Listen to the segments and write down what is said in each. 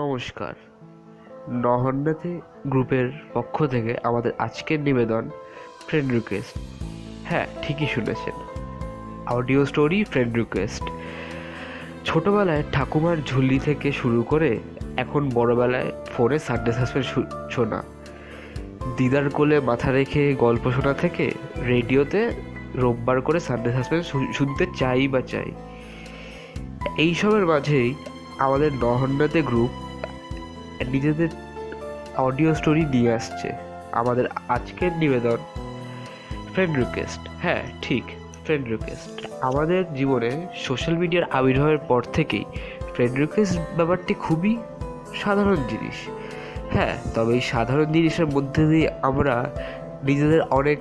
নমস্কার। নহন্যাতে গ্রুপের পক্ষ থেকে আমাদের আজকের নিবেদন ফ্রেন্ড রিকোয়েস্ট। হ্যাঁ, ঠিকই শুনেছেন, অডিও স্টোরি ফ্রেন্ড রিকোয়েস্ট। ছোটবেলায় ঠাকুমার ঝুলি থেকে শুরু করে এখন বড়বেলায় ফোনে সানডে সাসপেন্স শোনা, দিদার কোলে মাথা রেখে গল্প শোনা থেকে রেডিওতে রোববার করে সানডে সাসপেন্স শুনতে চাই বা চাই, এইসবের মাঝেই আমাদের নহন্যাতে গ্রুপ নিজেদের অডিও স্টোরি নিয়ে আসছে। আমাদের আজকের নিবেদন ফ্রেন্ড রিকোয়েস্ট। হ্যাঁ ঠিক, ফ্রেন্ড রিকোয়েস্ট। আমাদের জীবনে সোশ্যাল মিডিয়ার আবির্ভাবের পর থেকেই ফ্রেন্ড রিকোয়েস্ট ব্যাপারটি খুবই সাধারণ জিনিস। হ্যাঁ, তবে এই সাধারণ জিনিসের মধ্যে দিয়ে আমরা নিজেদের অনেক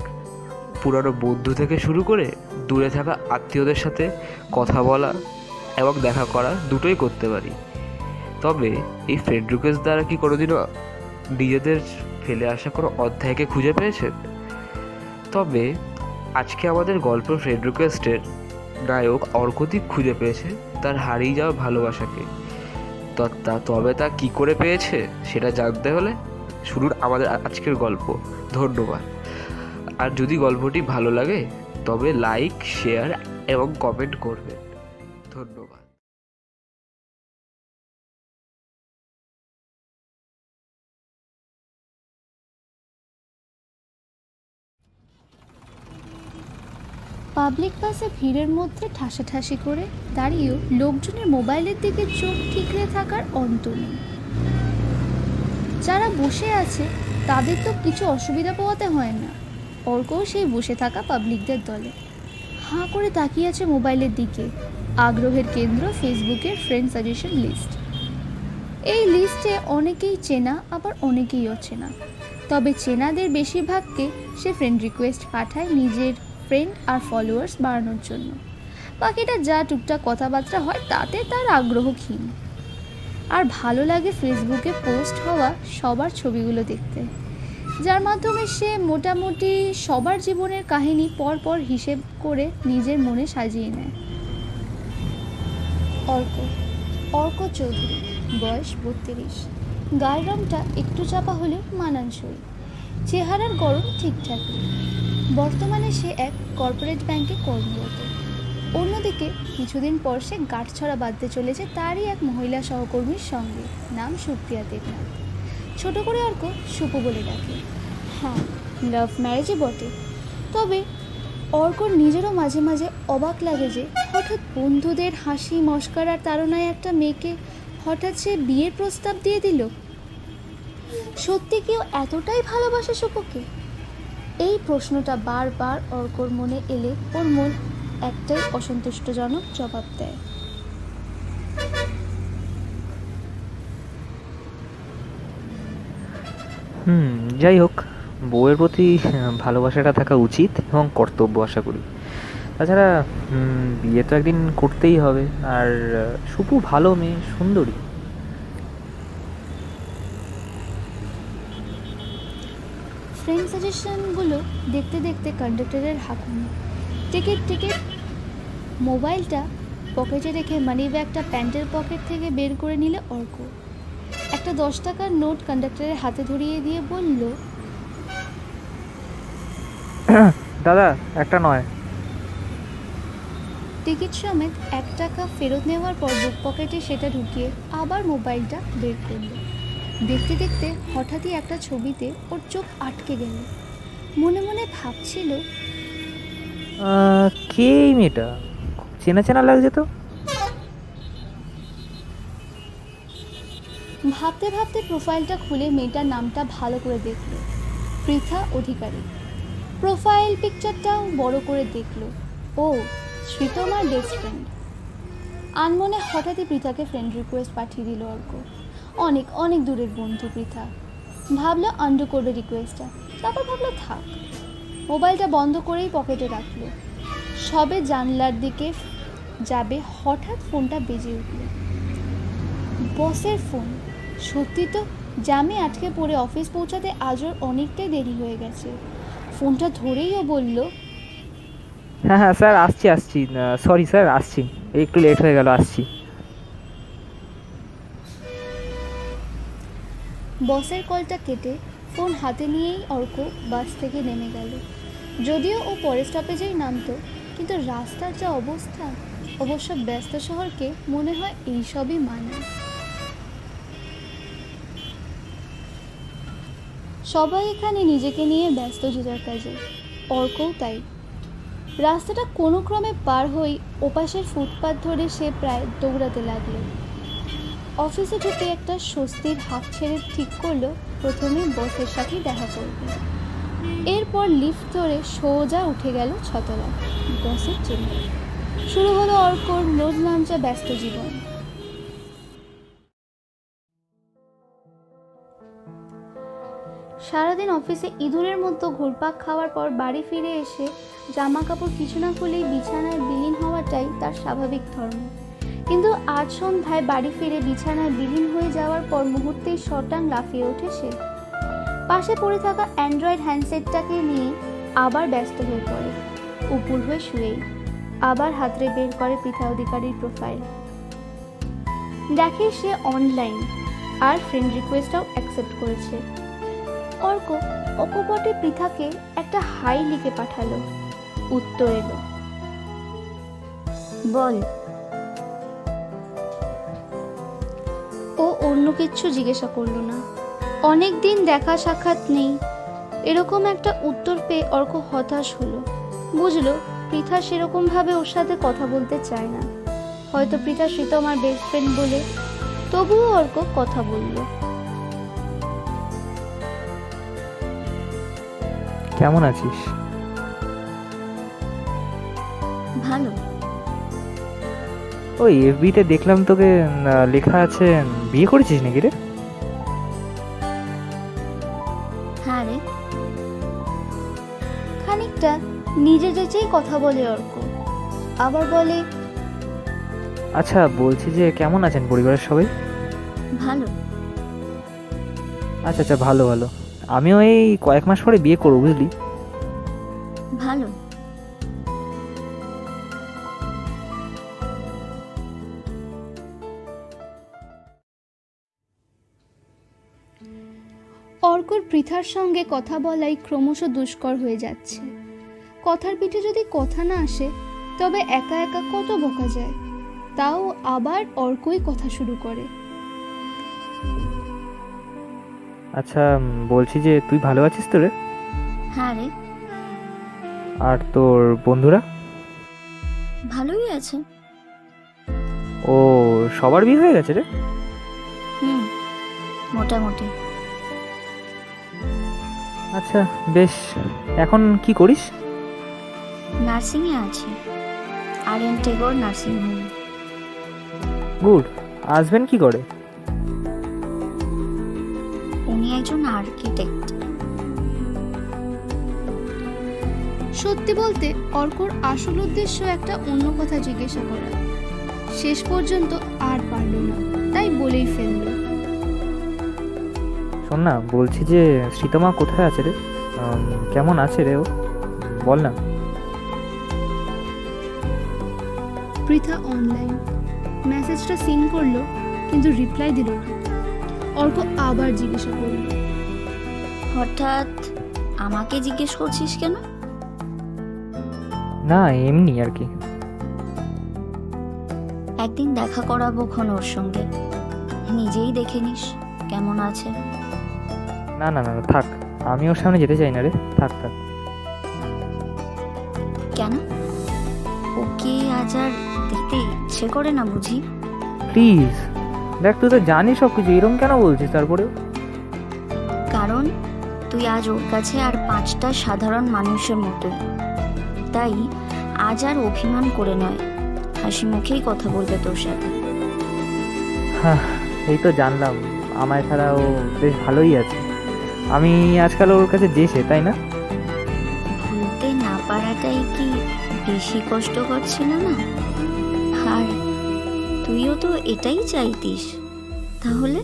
পুরানো বন্ধু থেকে শুরু করে দূরে থাকা আত্মীয়দের সাথে কথা বলা এবং দেখা করা দুটোই করতে পারি। তবে এই ফ্রেন্ড রিকোয়েস্ট দ্বারা কি কোনোদিনও নিজেদের ফেলে আসা কোনো অধ্যায়কে খুঁজে পেয়েছেন? তবে আজকে আমাদের গল্প ফ্রেন্ড রিকোয়েস্টের নায়ক অর্কদীপ খুঁজে পেয়েছে তার হারিয়ে যাওয়া ভালোবাসাকে। তবে তা কী করে পেয়েছে সেটা জানতে হলে শুনুন আমাদের আজকের গল্প। ধন্যবাদ। আর যদি গল্পটি ভালো লাগে তবে লাইক, শেয়ার এবং কমেন্ট করবেন। ধন্যবাদ। পাবলিক বাসে ভিড়ের মধ্যে ঠাসাঠাসি করে দাঁড়িয়েও লোকজনের মোবাইলের দিকে চোখ ঠিকরে থাকার অন্ত নেই। যারা বসে আছে তাদের তো কিছু অসুবিধা পোহাতে হয় না, অর্কও সেই বসে থাকা পাবলিকদের দলে হাঁ করে তাকিয়ে আছে মোবাইলের দিকে। আগ্রহের কেন্দ্র ফেসবুকের ফ্রেন্ড সাজেশন লিস্ট। এই লিস্টে অনেকেই চেনা আবার অনেকেই অচেনা, তবে চেনাদের বেশিরভাগকে সে ফ্রেন্ড রিকোয়েস্ট পাঠায় নিজের ফ্রেন্ড আর ফলোয়ার্স বাড়ানোর জন্য। বাকিটা যা টুকটাক কথাবার্তা হয় তাতে তার আগ্রহ ক্ষীণ। আর ভালো লাগে ফেসবুকে পোস্ট হওয়া সবার ছবিগুলো দেখতে, যার মাধ্যমে সে মোটামুটি সবার জীবনের কাহিনী পরপর হিসেব করে নিজের মনে সাজিয়ে নেয়। অর্ক চৌধুরী, বয়স 32, গায়ের রংটা একটু চাপা হলেও মানানসই, চেহারার গড়ন ঠিকঠাকই। বর্তমানে সে এক কর্পোরেট ব্যাংকে কর্মরত। অন্যদিকে কিছুদিন পর সে গাঁটছড়া বাঁধতে চলেছে তারই এক মহিলা সহকর্মীর সঙ্গে, নাম সুপ্রিয়া দেবনাথ। ছোট করে অর্ক সুপু বলে ডাকে। হ্যাঁ, লাভ ম্যারেজই বটে। তবে অর্কর নিজেরও মাঝে মাঝে অবাক লাগে যে হঠাৎ বন্ধুদের হাসি মশকারার তাড়নায় একটা মেয়েকে হঠাৎ সে বিয়ের প্রস্তাব দিয়ে দিল। সত্যি কেউ এতটাই ভালোবাসে সুপুকে? এই প্রশ্নটা বারবার অর্কর মনে এলে ওর মন একটাই অসন্তুষ্টজনক জবাব দেয়। যাই হোক, বউয়ের প্রতি ভালোবাসাটা থাকা উচিত এবং কর্তব্য আশা করি। তাছাড়া বিয়ে তো একদিন করতেই হবে। আর সুপু ভালো মেয়ে, সুন্দরী। ফ্রেন্ড সাজেশনগুলো দেখতে দেখতে কন্ডাক্টরের হাঁকুনি। টিকিট। মোবাইলটা পকেটে রেখে মানি ব্যাগটা প্যান্টের পকেট থেকে বের করে নিলে অর্ক। একটা 10 টাকার নোট কন্ডাক্টরের হাতে ধরিয়ে দিয়ে বলল, দাদা, একটা নয়। টিকিট সমেত 1 টাকা ফেরত নেওয়ার পর বুক পকেটে সেটা ঢুকিয়ে আবার মোবাইলটা বের করল। দেখতে দেখতে হঠাৎই একটা ছবিতে ওর চোখ আটকে গেল। মনে মনে ভাবছিল, কে এই মেয়েটা? চেনা চেনা লাগছে তো। ভাবতে ভাবতে প্রোফাইলটা খুলে মেয়েটার নামটা ভালো করে দেখল, পৃথা অধিকারী। প্রোফাইল পিকচারটাও বড় করে দেখল, ও শ্রীতমার বেস্ট ফ্রেন্ড। আনমনে হঠাৎই পৃথাকে ফ্রেন্ড রিকোয়েস্ট পাঠিয়ে দিল অর্ক। অনেক অনেক দূরের বন্ধু পৃথা। ভাবলো আন্ডু করবে রিকোয়েস্টটা, তারপর ভাবলো থাক। মোবাইলটা বন্ধ করেই পকেটে রাখলো। সবে জানলার দিকে যাবে হঠাৎ ফোনটা বেজে উঠল। বসের ফোন। সত্যি তো, জ্যামে আটকে পড়ে অফিস পৌঁছাতে আজ ওর অনেকটাই দেরি হয়ে গেছে। ফোনটা ধরেই ও বলল, হ্যাঁ স্যার, আসছি। সরি স্যার, আসছি, একটু লেট হয়ে গেল, আসছি। বসের কলটা কেটে ফোন হাতে নিয়েই অর্ক বাস থেকে নেমে গেল। যদিও ও পরের স্টপেজেই নামতো, কিন্তু রাস্তার যা অবস্থা, অবশ্য ব্যস্ত শহরকে মনে হয় এইসবই মানায়। সবাই এখানে নিজেকে নিয়ে ব্যস্ত যে যার কাজে, অর্কও তাই। রাস্তাটা কোনো ক্রমে পার হই ওপাশের ফুটপাত ধরে সে প্রায় দৌড়াতে লাগলো। অফিসে ঢুকে একটা স্বস্তির হাফ ছেড়ে ঠিক করলো প্রথমে বসের সাথেই দেখা করবে। এরপর লিফট ধরে সোজা উঠে গেল 6 তলায় বসের জন্য। শুরু হলো অর্কর লোড লাঞ্চা ব্যস্ত জীবন। সারাদিন অফিসে ইঁদুরের মতো ঘুরপাক খাওয়ার পর বাড়ি ফিরে এসে জামা কাপড় কিছু না খুলেই বিছানায় বিলীন হওয়াটাই তার স্বাভাবিক ধর্ম। কিন্তু আজ সন্ধ্যায় বাড়ি ফিরে বিছানায় বিলীন হয়ে যাওয়ার পর মুহূর্তেই শটাং লাফিয়ে ওঠে সে। পাশে পড়ে থাকা অ্যান্ড্রয়েড হ্যান্ডসেটটাকে নিয়ে আবার ব্যস্ত হয়ে পড়ে। উপুর হয়ে শুয়েই আবার হাতড়ে বের করে পৃথা অধিকারীর প্রোফাইল। দেখে সে অনলাইন আর ফ্রেন্ড রিকোয়েস্টটাও অ্যাকসেপ্ট করেছে। অর্ক অকপটে পৃথাকে একটা হাই লিখে পাঠালো। উত্তর এলো, বল। ও অন্য কিচ্ছু জিজ্ঞাসা করলো না। অনেক দিন দেখা সাক্ষাৎ নেই, এরকম একটা উত্তর পেয়ে অর্ক হতাশ হলো। বুঝলো পৃথা সেরকম ভাবে ওর সাথে কথা বলতে চায় না। হয়তো পৃথা সে তো আমার বেস্ট ফ্রেন্ড বলে। তবুও অর্ক কথা বলল। কেমন আছিস? ভালো। ওই এফবিতে দেখলাম তোকে লেখা আছে বিয়ে করেছিস নাকি রে? হ্যাঁ রে। খানিকটা নিজে যেচেই কথা বলে অর্ক। আবার বলে, আচ্ছা বলছি যে কেমন আছেন পরিবারের সবাই? ভালো। আচ্ছা আচ্ছা, ভালো ভালো। আমিও এই কয়েক মাস পরে বিয়ে করবো, বুঝলি। ভালো। অর্কর পৃথার সঙ্গে কথা বলাই ক্রমশ দুষ্কর হয়ে যাচ্ছে। কথার পিঠে যদি কথা না আসে তবে একা একা কত বকা যায়। তাও আবার অর্কই কথা শুরু করে। আচ্ছা বলছি যে তুই ভালো আছিস তো রে? হ্যাঁ রে, আর তোর বন্ধুরা? ভালোই আছে। ও, সবার বিয়ে হয়ে গেছে রে? মোটামুটি। আচ্ছা বেশ। এখন কি করিস? নার্সিংয়ে আছি, R Tagore nursing home. Good. Husband কি করে? উনি একজন আর্কিটেক্ট। সত্যি বলতে অর্কর আসল উদ্দেশ্য একটা অন্য কথা জিজ্ঞাসা করা। শেষ পর্যন্ত আর পারল না, তাই বলেই ফেলল। শোন না, বলছি যে শ্রীতমা কোথায় আছে রে? কেমন আছে রে ও? বল না। পৃথা অনলাইন। মেসেজটা সিন করলো কিন্তু রিপ্লাই দিল না। অর্ক আবার জিজ্ঞাসা করল, হঠাৎ আমাকে জিজ্ঞেস করছিস কেন? না এমনি আর কি। একদিন দেখা করাবো খন ওর সঙ্গে, নিজেই দেখে নিস কেমন আছে। না না না থাক, আমি ওর সামনে যেতে চাই না রে। থাক থাক। কেন? ওকে আজ আর দেখতে ইচ্ছে করে না বুঝি? প্লিজ দেখ, তুই তো জানিস সব কিছু, এরকম কেন বলছিস? তারপরে কারণ তুই আজ ওর কাছে আর 5টা সাধারণ মানুষের মতোই। তাই আজ আর অভিমান করে নয়, হাসি মুখেই কথা বলবে তোর সাথে। হ্যাঁ, এই তো জানলাম আমায় ছাড়া ও বেশ ভালোই আছে। আমি আজকাল ওর কাছে যেছে, তাই না? ভুলতে না পারাটাই কি বেশি কষ্টকর ছিল না? আর তুইও তো এটাই চাইতিস, তাহলে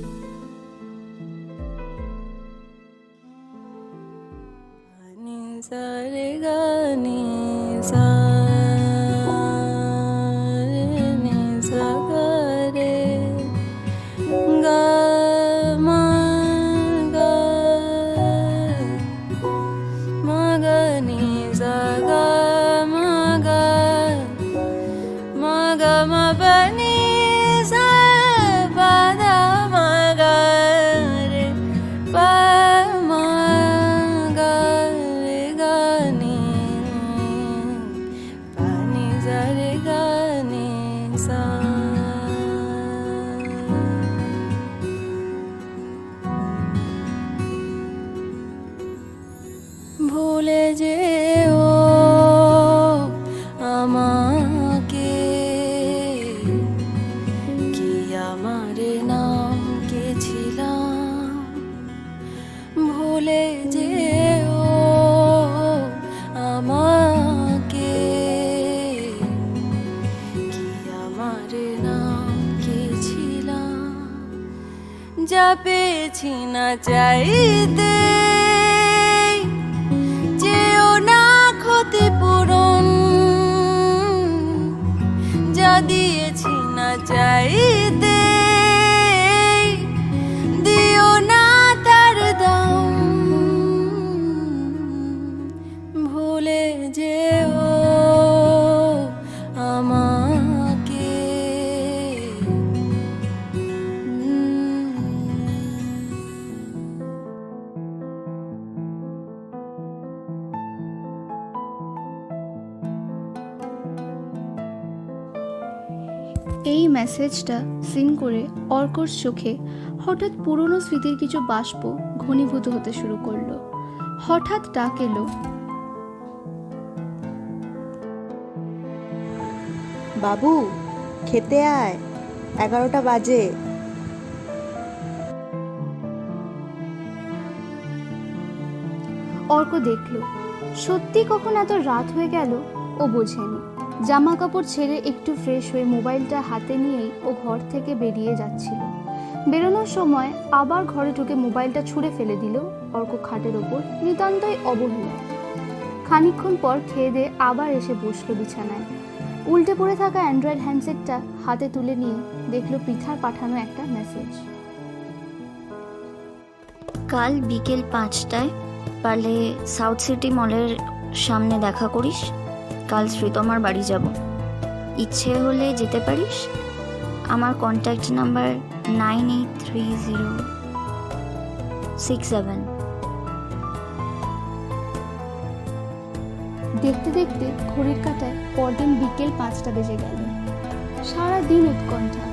যা পেয়েছি না চাইতে, চেয়েও না ক্ষতিপূরণ, যা দিয়েছি না চাইতে, দিও না তার দাম, ভুলে যেও আমাকে। এই মেসেজটা সিন করে অর্কর চোখে হঠাৎ পুরনো স্মৃতির কিছু বাষ্প ঘনীভূত হতে শুরু করলো। হঠাৎ ডাক এলো, বাবু খেতে আয়, 11টা বাজে। অর্ক দেখল সত্যি কখন এত রাত হয়ে গেল ও বোঝেনি। জামা কাপড় ছেড়ে একটু ফ্রেশ হয়ে মোবাইলটা হাতে নিয়েই ও ঘর থেকে বেরিয়ে যাচ্ছিল। বেরোনোর সময় আবার ঘরে ঢুকে মোবাইলটা ছুঁড়ে ফেলে দিল অর্ক খাটের ওপর নিতান্তই অবহেলা। খানিকক্ষণ পর খেয়ে দিয়ে আবার এসে বসলো বিছানায়। উল্টে পড়ে থাকা অ্যান্ড্রয়েড হ্যান্ডসেটটা হাতে তুলে নিয়ে দেখলো পৃথার পাঠানো একটা মেসেজ। কাল বিকেল 5টায় পারলে সাউথ সিটি মলের সামনে দেখা করিস। কাল শ্রীতমার বাড়ি যাব, ইচ্ছে হলে যেতে পারিস। আমার কন্ট্যাক্ট নাম্বার 983067। দেখতে দেখতে ঘড়ির কাঁটায় পরদিন বিকেল 5টা বেজে গেল। সারা দিন উৎকণ্ঠা,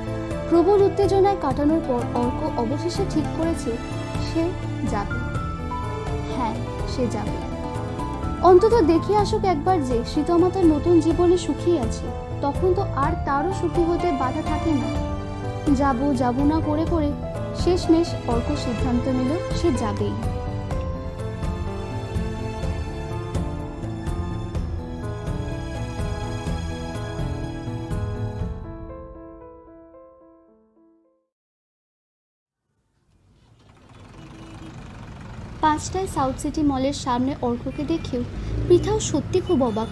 প্রবল উত্তেজনায় কাটানোর পর অর্ক অবশেষে ঠিক করেছে সে যাবে। হ্যাঁ, সে যাবে। অন্তত দেখে আসুক একবার যে শ্রীতমা তার নতুন জীবনে সুখী আছে। তখন তো আর তারও সুখী হতে বাধা থাকে না। যাবো না করে করে শেষমেশ অর্ক সিদ্ধান্ত নিল সে যাবেই। পাঁচটায় সাউথ সিটি মলের সামনে অর্ককে দেখেও পৃথাও সত্যি খুব অবাক।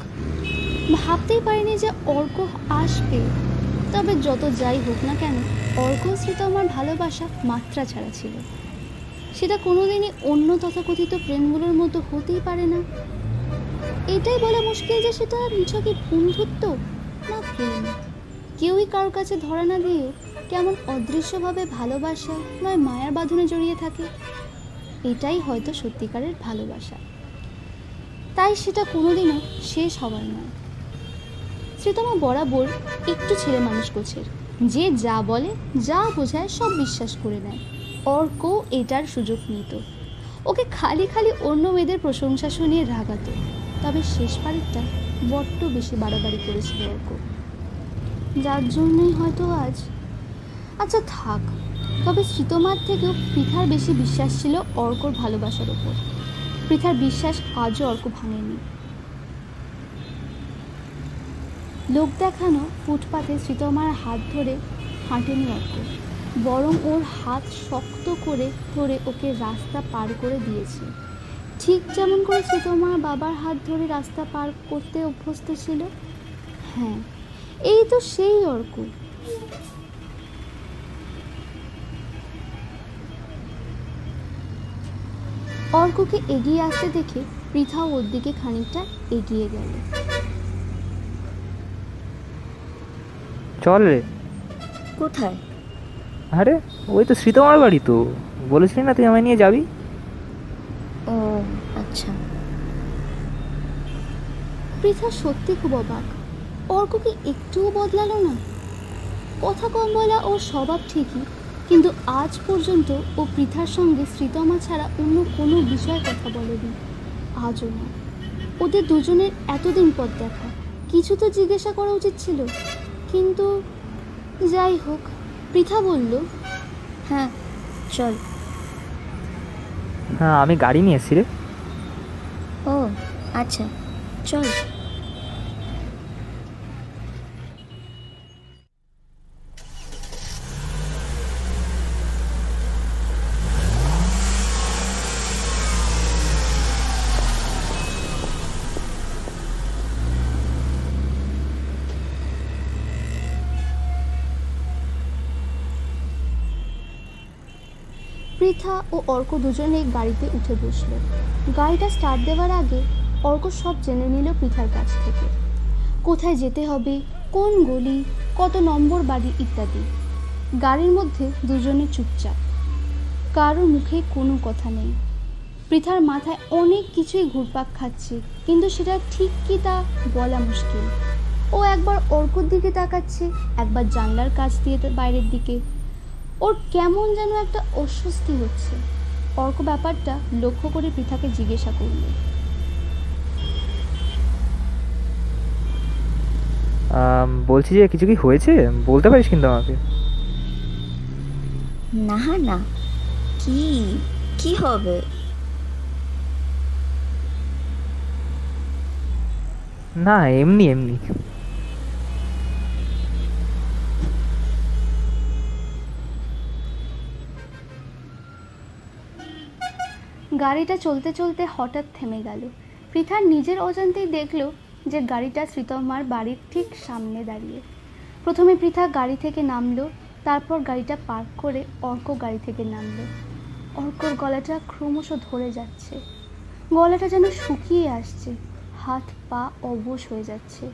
ভাবতেই পারিনি যে অর্ক আসবে। তবে যত যাই হোক না কেন, অর্ক শ্রীতমার ভালোবাসা মাত্রা ছাড়া ছিল। সেটা কোনোদিনই অন্য তথাকথিত প্রেমগুলোর মতো হতেই পারে না। এটাই বলা মুশকিল যে সেটা নিছকই বন্ধুত্ব না প্রেম। কেউই কারোর কাছে ধরা না দিয়ে কেমন অদৃশ্যভাবে ভালোবাসা নয় মায়ার বাঁধনে জড়িয়ে থাকে। এটাই হয়তো সত্যিকারের ভালোবাসা। তাই সেটা কোনোদিনও শেষ হওয়ার নয়। শ্রীতমা বরাবর একটু ছেলে মানুষ গোছের, যে যা বলে যা বোঝায় সব বিশ্বাস করে নেয়। অর্ক এটার সুযোগ নিত। ওকে খালি খালি অন্য মেয়েদের প্রশংসা শুনিয়ে রাগাতো। তবে শেষ পারেরটা বড্ড বেশি বাড়াবাড়ি করেছিল অর্ক, যার জন্যই হয়তো আজ। আচ্ছা থাক, তবে শ্রীতমার থেকেও পৃথার বেশি বিশ্বাস ছিল অর্কর ভালোবাসার ওপর। পৃথার বিশ্বাস আজও অর্ক ভাঙেনি। লোক দেখানো ফুটপাতে শ্রীতমার হাত ধরে হাঁটেনি অর্ক, বরং ওর হাত শক্ত করে ধরে ওকে রাস্তা পার করে দিয়েছে। ঠিক যেমন করে শ্রীতমার বাবার হাত ধরে রাস্তা পার করতে অভ্যস্ত ছিল। হ্যাঁ, এই তো সেই অর্ক। অর্ককে এগিয়ে আসতে দেখে পৃথাও ওর দিকে খানিকটা এগিয়ে গেল। চল রে। কোথায়? আরে ওই তো শ্রীতমার বাড়ি, তো বলেছিলি না তুই আমায় নিয়ে যাবি। ও আচ্ছা। পৃথা সত্যি খুব অবাক। অর্ক কি একটুও বদলালো না? কথা কম বলা ওর স্বভাব ঠিকই, কিন্তু আজ পর্যন্ত ও পৃথার সঙ্গে শ্রীতমা ছাড়া অন্য কোনো বিষয়ে কথা বলেনি। আজও না। ওদের দুজনের এতদিন পর দেখা, কিছু তো জিজ্ঞাসা করা উচিত ছিল। কিন্তু যাই হোক, পৃথা বলল, হ্যাঁ চল। হ্যাঁ, আমি গাড়ি নিয়ে এসছি রে। ও আচ্ছা চল। পৃথা ও অর্ক দুজনেই গাড়িতে উঠে বসল। গাড়িটা স্টার্ট দেওয়ার আগে অর্ক সব জেনে নিল পৃথার কাছ থেকে, কোথায় যেতে হবে, কোন গলি, কত নম্বর বাড়ি ইত্যাদি। গাড়ির মধ্যে দুজনে চুপচাপ, কারো মুখে কোনো কথা নেই। পৃথার মাথায় অনেক কিছুই ঘুরপাক খাচ্ছে, কিন্তু সেটা ঠিক কি তা বলা মুশকিল। ও একবার অর্কর দিকে তাকাচ্ছে, একবার জানলার কাছ দিয়ে বাইরের দিকে। ওর কেমন যেন একটা অস্বস্তি হচ্ছে। অর্ক ব্যাপারটা লক্ষ্য করে পৃথাকে জিজ্ঞাসা করল, বলছি যে কিছু কি হয়েছে, বলতে পারিস কিন্তু আমাকে। না না, কি কি হবে? না, এমনি এমনি। গাড়িটা চলতে চলতে হঠাৎ থেমে গেল। পৃথার নিজের অজান্তেই দেখল যে গাড়িটা শ্রীতমার বাড়ির ঠিক সামনে দাঁড়িয়ে। প্রথমে পৃথা গাড়ি থেকে নামলো, তারপর গাড়িটা পার্ক করে অর্ক গাড়ি থেকে নামলো। অর্কর গলাটা ক্রমশ ধরে যাচ্ছে, গলাটা যেন শুকিয়ে আসছে, হাত পা অবশ হয়ে যাচ্ছে।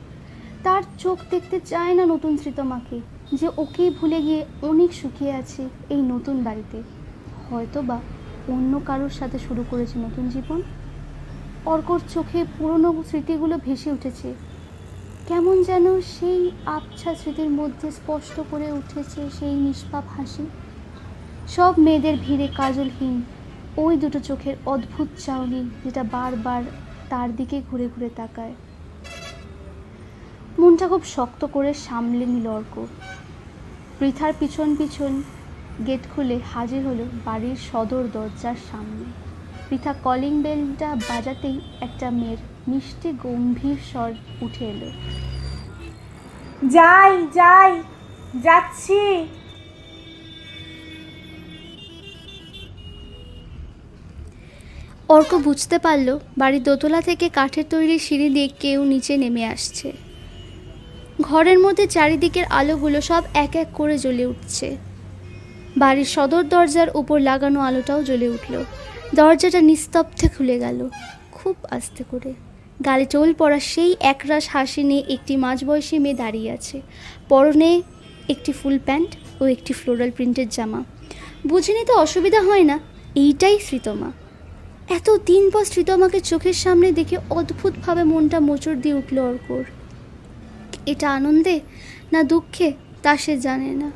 তার চোখ দেখতে চায় না নতুন শ্রীতমাকে, যে ওকেই ভুলে গিয়ে অনেক শুকিয়ে আছে এই নতুন বাড়িতে, হয়তো বা অন্য কারোর সাথে শুরু করেছে নতুন জীবন। অর্কর চোখে পুরনো স্মৃতিগুলো ভেসে উঠেছে, কেমন যেন সেই আবছা স্মৃতির মধ্যে স্পষ্ট করে উঠেছে সেই নিষ্পাপ হাসি। সব মেয়েদের ভিড়ে কাজলহীন ওই দুটো চোখের অদ্ভুত চাউনি, যেটা বারবার তার দিকে ঘুরে ঘুরে তাকায়। মনটা খুব শক্ত করে সামলে নিল অর্ক। পৃথার পিছন পিছন গেট খুলে হাজির হলো বাড়ির সদর দরজার সামনে। পৃথা কলিং বেলটা বাজাতেই একটা মেয়ের মিষ্টি গম্ভীর স্বর উঠে এলো, যাই যাই, যাচ্ছি। অর্ক বুঝতে পারল বাড়ির দোতলা থেকে কাঠের তৈরি সিঁড়ি দিয়ে কেউ নিচে নেমে আসছে। ঘরের মধ্যে চারিদিকের আলোগুলো সব এক এক করে জ্বলে উঠছে। বাড়ির সদর দরজার উপর লাগানো আলোটাও জ্বলে উঠল। দরজাটা নিস্তব্ধে খুলে গেল, খুব আস্তে করে। গালে টোল পড়া সেই একরাশ হাসি নিয়ে একটি মাঝবয়সী মেয়ে দাঁড়িয়ে আছে, পরনে একটি ফুল প্যান্ট ও একটি ফ্লোরাল প্রিন্টের জামা। বুঝে নিতে অসুবিধা হয় না, এইটাই শ্রীতমা। এত দিন পর শ্রীতমাকে চোখের সামনে দেখে অদ্ভুতভাবে মনটা মোচড় দিয়ে উঠল অর্কর। এটা আনন্দে না দুঃখে তা সে জানে না,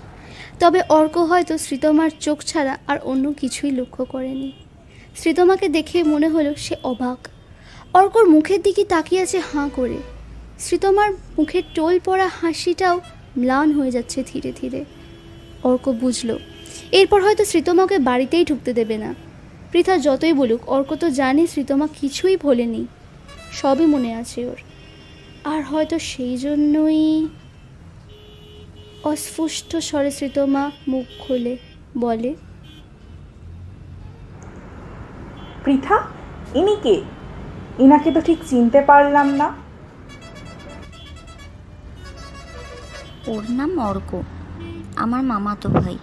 তবে অর্ক হয়তো শ্রীতমার চোখ ছাড়া আর অন্য কিছুই লক্ষ্য করেনি। শ্রীতমাকে দেখে মনে হলো সে অবাক। অর্কর মুখের দিকে তাকিয়ে আছে হাঁ করে। শ্রীতমার মুখের টোল পড়া হাসিটাও ম্লান হয়ে যাচ্ছে ধীরে ধীরে। অর্ক বুঝল এরপর হয়তো শ্রীতমাকে বাড়িতেই ঢুকতে দেবে না। পৃথা যতই বলুক, অর্ক তো জানে শ্রীতমা কিছুই ভোলেনি, সবই মনে আছে ওর। আর হয়তো সেই জন্যই অস্ফুষ্ট স্বরে শ্রীতমা মুখ খোলে, বলে, পৃথা, ইনি কে? ইনাকে তো ঠিক চিনতে পারলাম না। ওর নাম অর্ক, আমার মামাতো ভাই।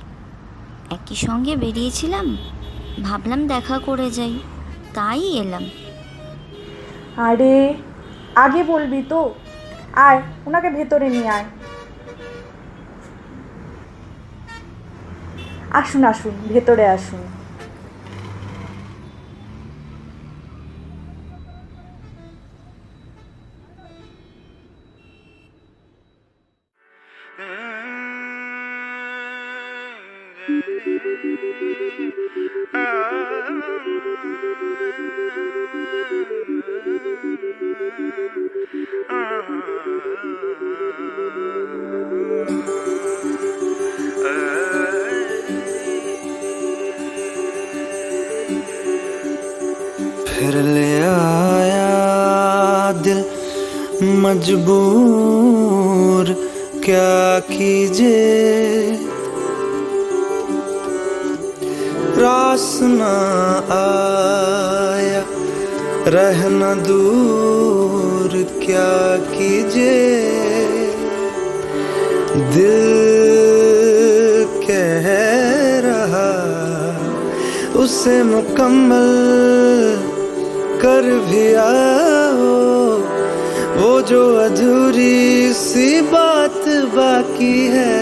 একই সঙ্গে বেরিয়েছিলাম, ভাবলাম দেখা করে যাই, তাই এলাম। আরে আগে বলবি তো। আয়, ওনাকে ভেতরে নিয়ে আয়। আসুন আসুন, ভেতরে আসুন। फिर ले आया दिल मजबूर, क्या कीजिए रास ना आया, रहना दूर, क्या कीजिए दिल कह रहा उसे मुकम्मल कर भी आओ। वो जो अधूरी सी बात बाकी है,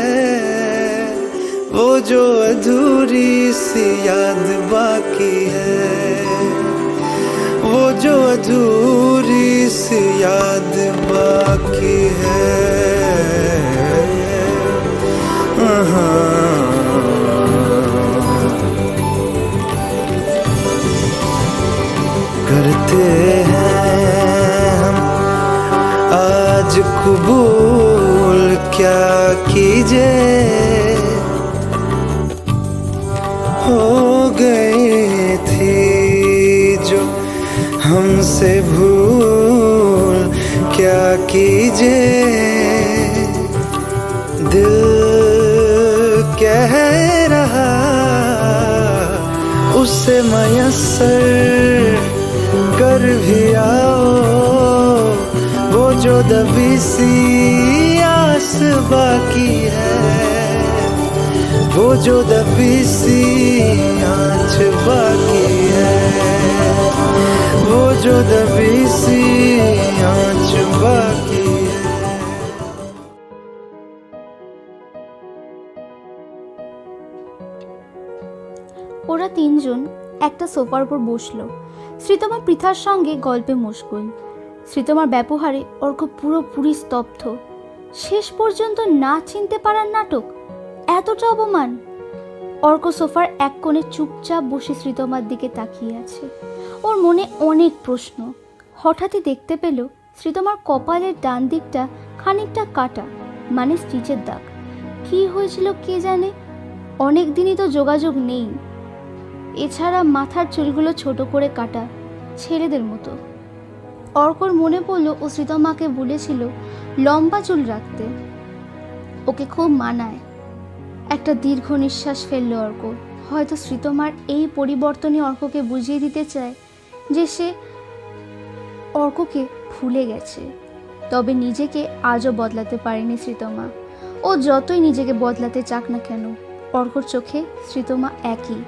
वो जो अधूरी सी याद बाकी है, वो जो अधूरी सी याद बाकी है। करते हैं हम आज कबूल, क्या कीजिए हो गई थी जो हमसे भूल, क्या कीजिए दिल कह रहा उसे मयस्सर कर भी आओ। वो जो दबी सी आस बाकी है, वो जो दबी सी आँच बाकी है, वो जो दबी सी आँच बाकी है। ওরা তিনজন একটা সোফার উপর বসলো। শ্রীতমা পৃথার সঙ্গে গল্পে মশগুল। শ্রীতমার ব্যবহারে অর্ক পুরোপুরি স্তব্ধ। শেষ পর্যন্ত না চিনতে পারার নাটক, এতটা অপমান। অর্ক সোফার এক কোণে চুপচাপ বসে শ্রীতমার দিকে তাকিয়ে আছে। ওর মনে অনেক প্রশ্ন। হঠাৎই দেখতে পেল শ্রীতমার কপালের ডান দিকটা খানিকটা কাটা, মানে স্টিচের দাগ। কি হয়েছিল কে জানে, অনেক দিনই তো যোগাযোগ নেই। এছাড়া মাথার চুলগুলো ছোট করে কাটা, ছেলেদের মতো। অর্কর মনে পড়ল ও শ্রীতমাকে বলেছিল লম্বা চুল রাখতে, ওকে খুব মানায়। একটা দীর্ঘ নিঃশ্বাস ফেলল অর্ক। হয়তো শ্রীতমার এই পরিবর্তনই অর্ককে বুঝিয়ে দিতে চায় যে সে অর্ককে ভুলে গেছে। তবে নিজেকে আজও বদলাতে পারেনি শ্রীতমা। ও যতই নিজেকে বদলাতে চাক না কেন, অর্কর চোখে শ্রীতমা একই।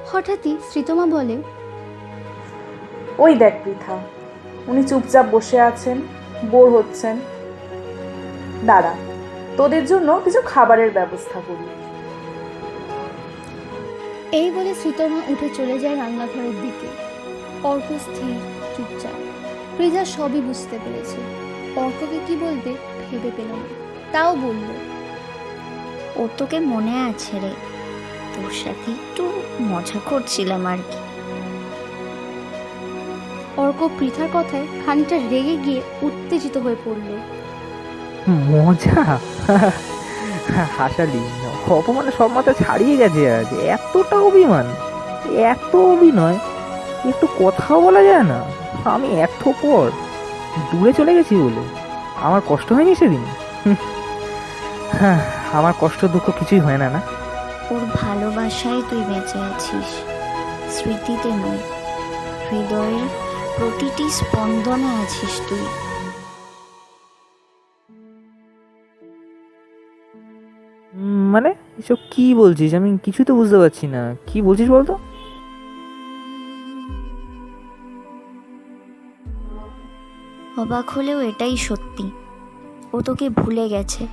হঠাৎই শ্রীতমা বলে, ওই দেখ পৃথা, উনি চুপচাপ বসে আছেন, বোর হচ্ছেন। দাঁড়া, তোদের জন্য কিছু খাবারের ব্যবস্থা করি। এই বলে শ্রীতমা উঠে চলে যায় রান্নাঘরের দিকে। অর্ক স্থির, চুপচাপ। পৃথা সবই বুঝতে পেরেছে। অর্ককে কি বলবে ভেবে পেল না, তাও বলল, ও তোকে মনে আছে রে, তোর সাথে একটু মজা করছিলাম আর কি। অর্ক পৃথার কথায় খানিকটা রেগে গিয়ে উত্তেজিত হয়ে পড়ল। মজা? হাসালি? অপমানে সব মাথা ছাড়িয়ে গেছে আজ। এতটা অভিমান, এত অভিনয়, একটু কথাও বলা যায় না? আমি এত পর দূরে চলে গেছি বলে আমার কষ্ট হয়নি সেদিন? হ্যাঁ, আমার কষ্ট দুঃখ কিছুই হয় না। না, ওর ভালোবাসায় তুই বেঁচে আছিস, স্মৃতিতে নয়। হৃদয়ের প্রতিটি স্পন্দনে আছিস তুই। মানে এসব কি বলছিস? আমি কিছুই তো বুঝতে পারছি না। কি বলছিস বলতো? অবাক হলেও এটাই সত্যি, ও তোকে ভুলে গেছে,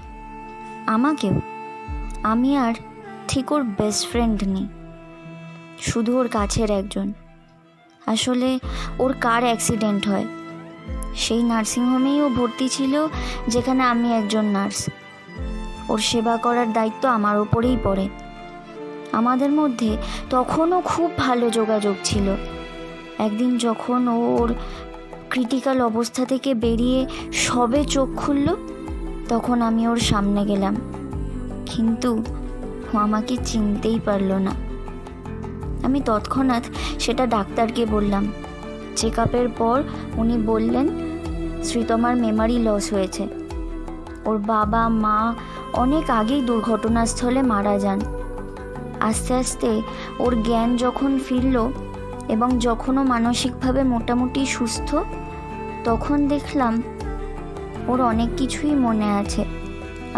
আমাকেও। আমি আর ঠিক ওর বেস্ট ফ্রেন্ড নেই, শুধু ওর কাছের একজন। আসলে ওর কার অ্যাক্সিডেন্ট হয়, সেই নার্সিংহোমেই ও ভর্তি ছিল যেখানে আমি একজন নার্স। ওর সেবা করার দায়িত্ব আমার ওপরেই পড়ে। আমাদের মধ্যে তখনও খুব ভালো যোগাযোগ ছিল। একদিন যখন ওর ক্রিটিক্যাল অবস্থা থেকে বেরিয়ে সবে চোখ খুলল, তখন আমি ওর সামনে গেলাম, কিন্তু ও আমাকে চিনতেই পারল না। আমি তৎক্ষণাৎ সেটা ডাক্তারকে বললাম। চেক আপের পর উনি বললেন শ্রীতমার মেমারি লস হয়েছে। ওর বাবা মা অনেক আগেই দুর্ঘটনাস্থলে মারা যান। আস্তে আস্তে ওর জ্ঞান যখন ফিরল এবং যখনও মানসিকভাবে মোটামুটি সুস্থ, তখন দেখলাম ওর অনেক কিছুই মনে আছে,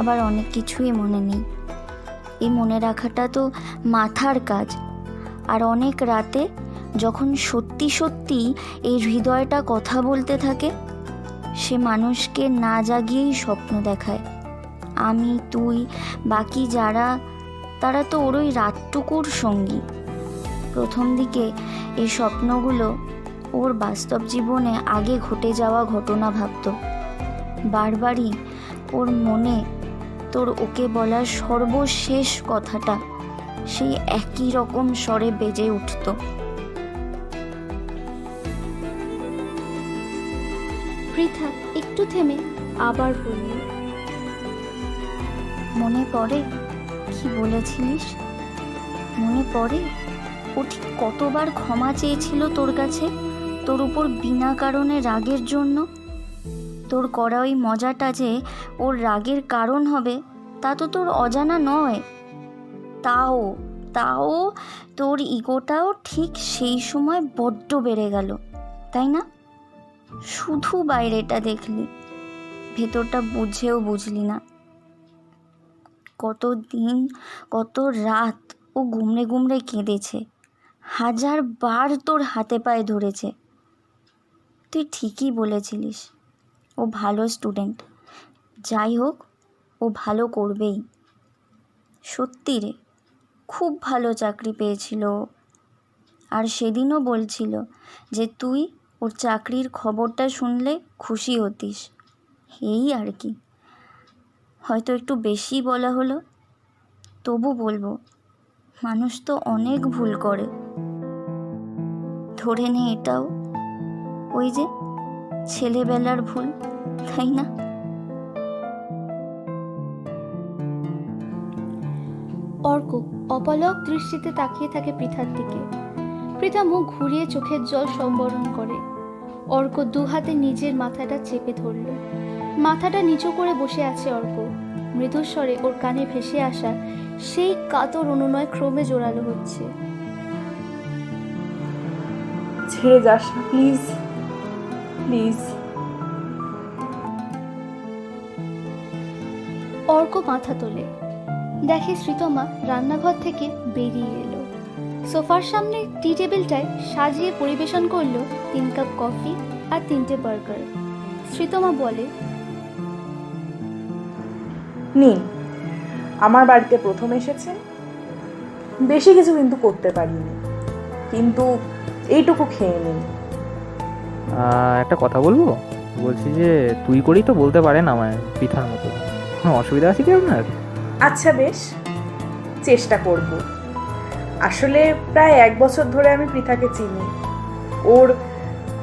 আবার অনেক কিছুই মনে নেই। এই মনে রাখাটা তো মাথার কাজ, আর অনেক রাতে যখন সত্যি সত্যি এই হৃদয়টা কথা বলতে থাকে, সে মানুষকে না জাগিয়েই স্বপ্ন দেখায়। আমি, তুই, বাকি যারা, তারা তো ওর ওই রাতটুকুর সঙ্গী। প্রথম দিকে এই স্বপ্নগুলো ওর বাস্তব জীবনে আগে ঘটে যাওয়া ঘটনা ভাবত। বারবারই ওর মনে তোর ওকে বলা সর্বশেষ কথাটা সেই একই রকম স্বরে বেজে উঠত। পৃথা একটু থেমে আবার বলল, মনে পড়ে কি বলেছিলিস? মনে পড়ে ও ঠিক কতবার ক্ষমা চেয়েছিল তোর কাছে, তোর উপর বিনা কারণে রাগের জন্য? তোর করা ওই মজাটা যে ওর রাগের কারণ হবে তা তো তোর অজানা নয়। তাও তোর ইগোটাও ঠিক সেই সময় বড্ড বেড়ে গেল, তাই না? শুধু বাইরেটা দেখলি, ভেতরটা বুঝেও বুঝলি না। কত দিন, কত রাত ও গুমড়ে গুমড়ে কেঁদেছে, 1000 বার তোর হাতে পায়ে ধরেছে। তুই ঠিকই বলেছিলিস, ও ভালো স্টুডেন্ট, যাই হোক ও ভালো করবেই। সত্যি রে, খুব ভালো চাকরি পেয়েছিল। আর সেদিনও বলছিল যে তুই ওর চাকরির খবরটা শুনলে খুশি হতিস। এই আর কি, হয়তো একটু বেশি বলা হলো, তবু বলবো, মানুষ তো অনেক ভুল করে। ধরে নে এটাও ওই যে ছেলেবেলার ভুল, তাই না? অর্ক অপলক দৃষ্টিতে তাকিয়ে থাকে পৃথার দিকে। পৃথা মুখ ঘুরিয়ে চোখের জল সম্বরণ করে। অর্ক দুহাতে নিজের মাথাটা চেপে ধরল। মাথাটা নিচু করে বসে আছে অর্ক। মৃদুস্বরে ওর কানে ভেসে আসা সেই কাতর অনুনয় ক্রমে জোরালো হচ্ছে। ছেড়ে যাস না প্লিজ, প্লিজ। অর্ক মাথা তোলে, দেখে শ্রীতমা রান্নাঘর থেকে বেরিয়ে এলো। সোফার সামনে টি টেবিলটায় সাজিয়ে পরিবেশন করলো 3 কাপ কফি আর 3টে বার্গার। শ্রীতমা বলে, নিন, আমার বাড়িতে প্রথম এসেছেন, বেশি কিছু কিন্তু করতে পারিনি, কিন্তু এইটুকু খেয়ে নিন। একটা কথা বলবো, বলছি যে তুই করেই তো বলতে পারেন আমায় পিঠার মতো, কোনো অসুবিধা আছে কি আপনার? আচ্ছা বেশ, চেষ্টা করব। আসলে প্রায় 1 বছর ধরে আমি পৃথাকে চিনি। ওর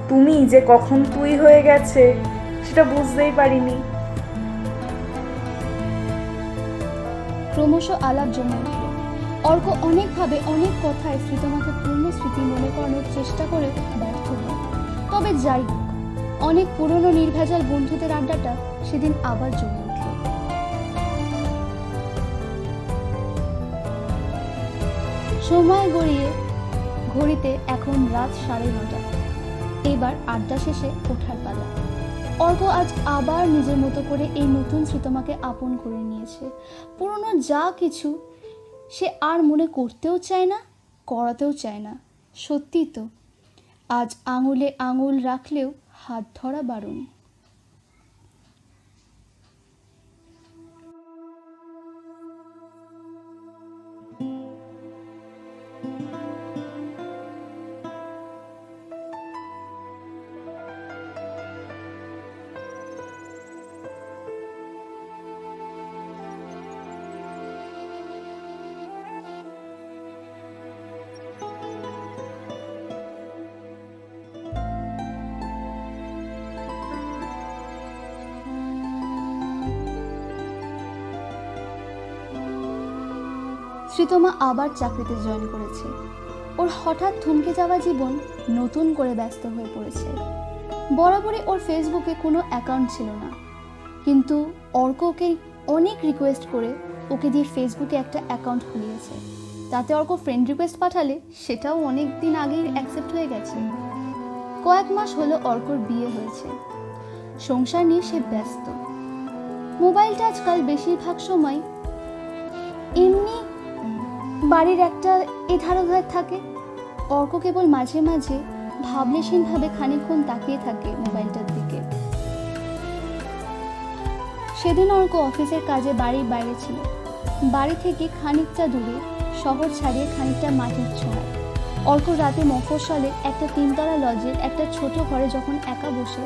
তুমি যে কখন তুই হয়ে গেছে সেটা বুঝতেই পারিনি। ক্রমশ আলাপ জমে উঠল। অর্ক অনেকভাবে অনেক কথায় শ্রীতমাকে পূর্ণ স্মৃতি মনে করানোর চেষ্টা করে ব্যর্থ হয়। তবে যাই হোক, অনেক পুরনো নির্ভেজাল বন্ধুদের আড্ডাটা সেদিন আবার জমে উঠল। সময় গড়িয়ে ঘড়িতে এখন রাত 9:30। এবার আড্ডা শেষে ওঠার পালা। অর্ক আজ আবার নিজের মতো করে এই নতুন শ্রীতমাকে আপন করে নিয়েছে। পুরনো যা কিছু সে আর মনে করতেও চায় না, করাতেও চায় না। সত্যি তো, আজ আঙুলে আঙুল রাখলেও হাত ধরা বারণ। শ্রীতমা আবার চাকরিতে জয়েন করেছে। ওর হঠাৎ থমকে যাওয়া জীবন নতুন করে ব্যস্ত হয়ে পড়েছে। বরাবরই ওর ফেসবুকে কোনো অ্যাকাউন্ট ছিল না, কিন্তু অর্ক ওকে অনেক রিকোয়েস্ট করে ওকে দিয়ে ফেসবুকে একটা অ্যাকাউন্ট খুলিয়েছে। তাতে অর্ক ফ্রেন্ড রিকোয়েস্ট পাঠালে সেটাও অনেক দিন আগেই অ্যাকসেপ্ট হয়ে গেছে। কয়েক মাস হলো অর্কর বিয়ে হয়েছে, সংসার নিয়ে সে ব্যস্ত। মোবাইলটা আজকাল বেশিরভাগ সময় এমনি বাড়ির একটা এধার ওধার থাকে, অর্ক কেবল মাঝে মাঝে ভাবলেশীনভাবে খানিকক্ষণ তাকিয়ে থাকে মোবাইলটার দিকে। সেদিন অর্ক অফিসের কাজে বাড়ির বাইরে ছিল। বাড়ি থেকে খানিকটা দূরে, শহর ছাড়িয়ে খানিকটা মাটির ছোঁয়ায়। অর্ক রাতে মফস্বলের একটা 3তলা লজের একটা ছোট ঘরে যখন একা বসে,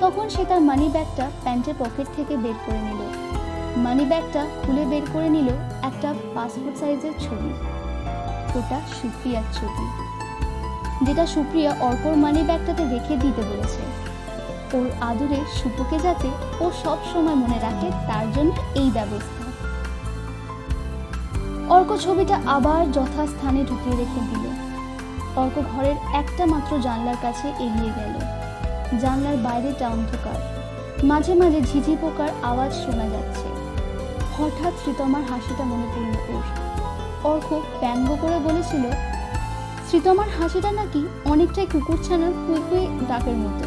তখন সে তার মানি ব্যাগটা প্যান্টের পকেট থেকে বের করে নিল। মানি ব্যাগটা খুলে বের করে নিল একটা পাসপোর্ট সাইজের ছবি। ওটা সুপ্রিয়ার ছবি, যেটা সুপ্রিয়া অর্কর মানি ব্যাগটাতে রেখে দিতে বলেছে। ওর আদুরে সুপুকে যাতে ও সব সময় মনে রাখে, তার জন্য এই ব্যবস্থা। অর্ক ছবিটা আবার যথাস্থানে ঢুকিয়ে রেখে দিল। অর্ক ঘরের একটা মাত্র জানলার কাছে এগিয়ে গেল। জানলার বাইরেটা অন্ধকার, মাঝে মাঝে ঝিঝি পোকার আওয়াজ শোনা যাচ্ছে। হঠাৎ শ্রীতমার হাসিটা মনে পড়ল ওর। অর্ক ব্যঙ্গ করে বলেছিল, শ্রীতমার হাসিটা নাকি অনেকটাই কুকুরছানার কুই কুই ডাকের মতো।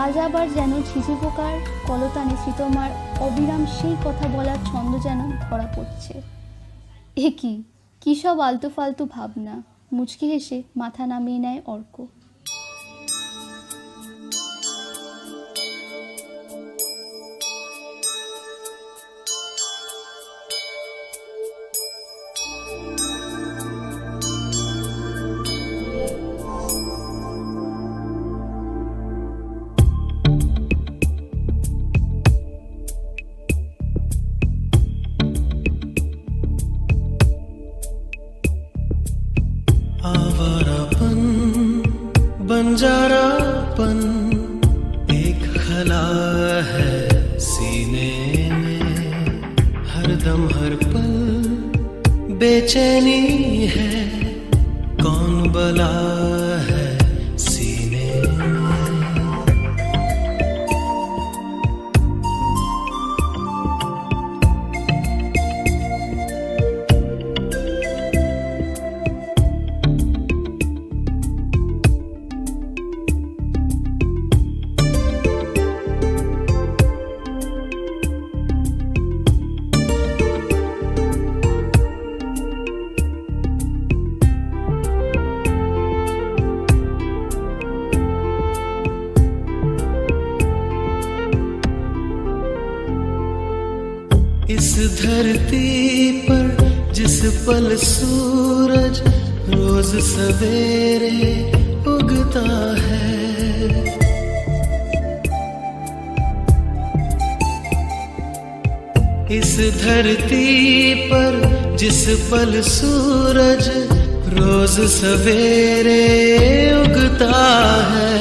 আজ আবার যেন ঝিঝি পোকার কলতানে শ্রীতমার অবিরাম সেই কথা বলার ছন্দ যেন ধরা পড়ছে। এ কি সব আলতু ফালতু ভাবনা! মুচকি হেসে মাথা নামিয়ে নেয় অর্ক। आवारापन बंजारापन एक खला है सीने में, हरदम हर पल बेचैनी है, कौन बला है सीने में। इस धरती पर जिस पल सूरज रोज सवेरे उगता है, इस धरती पर जिस पल सूरज रोज सवेरे उगता है,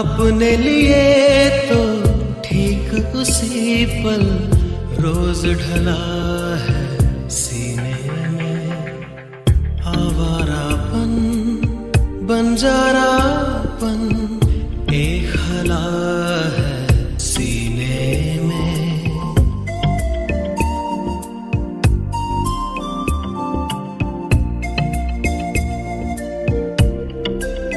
अपने लिए तो ठीक उसी पल रोज ढला है सीने में। आवारापन बंजारापन एक खला है